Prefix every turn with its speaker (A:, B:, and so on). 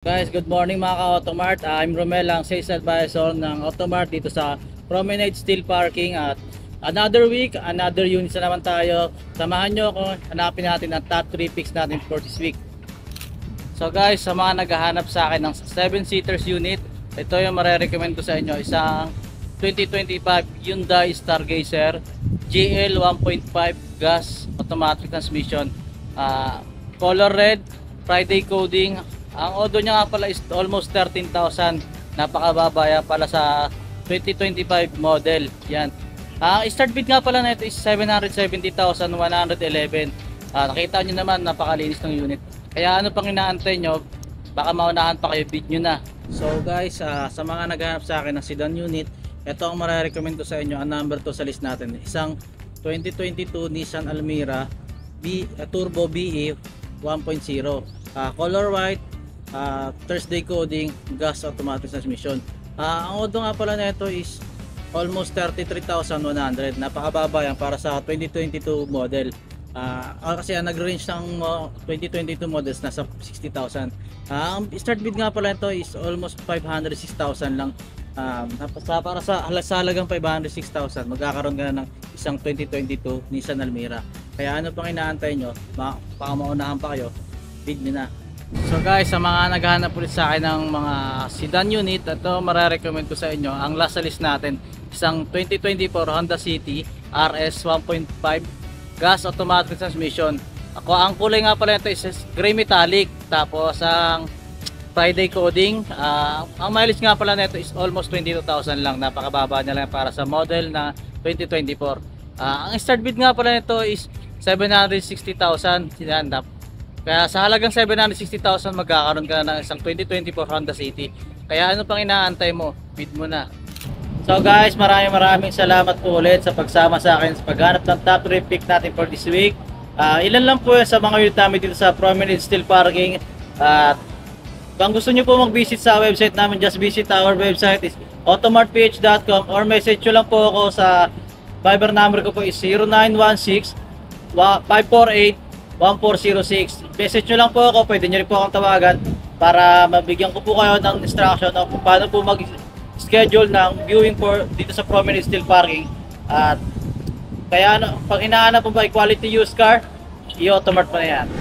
A: Guys, good morning mga ka-Automart. I'm Romel, ang sales advisor ng Automart dito sa Promenade Steel Parking. At another week, another units na naman tayo. Samahan nyo ako, hanapin natin ang top 3 picks natin for this week. So guys, sa mga naghahanap sa akin ng 7-seaters unit, ito yung marirecommend ko sa inyo. Isang 2025 Hyundai Stargazer GL 1.5 gas automatic transmission, color red, Friday coding. Ang odo niya nga pala is almost 13,000. Napakababa yan pala sa 2025 model. Yan. Ang start bid nga pala na ito is 770,111. Nakita nyo naman, napakalinis ng unit. Kaya ano pang inaantay nyo, baka maunahan pa kayo, bid nyo na. So guys, sa mga naghahanap sa akin ng sedan unit, ito ang marirecommend ko sa inyo. Ang number 2 sa list natin, isang 2022 Nissan Almera Turbo BE 1.0, color white, Thursday coding, gas automatic transmission. Ang odo nga pala nito is almost 33,100. Napakababa yan para sa 2022 model. Kasi nag-range ng 2022 models nasa 60,000. Ang start bid nga pala nito is almost 506,000 lang. Para sa halagang 506,000 magkakaroon ka na ng isang 2022 Nissan Almera. Kaya ano pang inaantay nyo, baka maunahan pa kayo, bid nyo na. So guys, sa mga naghahanap ulit sa akin ng mga sedan unit, ito marirecommend ko sa inyo. Ang last sa list natin, isang 2024 Honda City RS 1.5 gas automatic transmission. Ang kulay nga pala ito is gray metallic. Tapos ang Friday coding, ang mileage nga pala nito is almost 22,000 lang. Napakababa niya lang para sa model na 2024. Ang start bid nga pala nito is 760,000. Kaya sa halagang 760,000 magkakaroon ka na ng isang 2024 Honda City. Kaya ano pang inaantay mo? Bid mo na. So guys, maraming salamat po ulit sa pagsama sa akin sa paghanap ng top 3 pick natin for this week. Ilan lang po sa mga unit namin dito sa Promenade Steel Parking. At kung gusto nyo po mag-visit sa website namin, just visit our website is automartph.com or message nyo lang po ako sa Viber number ko po is 0916 548 1406. Message nyo lang po ako, pwede nyo rin po akong tawagan para mabigyan ko po kayo ng instruction kung paano po mag-schedule ng viewing for dito sa Promenade Steel Parking. At kaya pag hinahanap po ba quality used car, i-Automart pa na yan.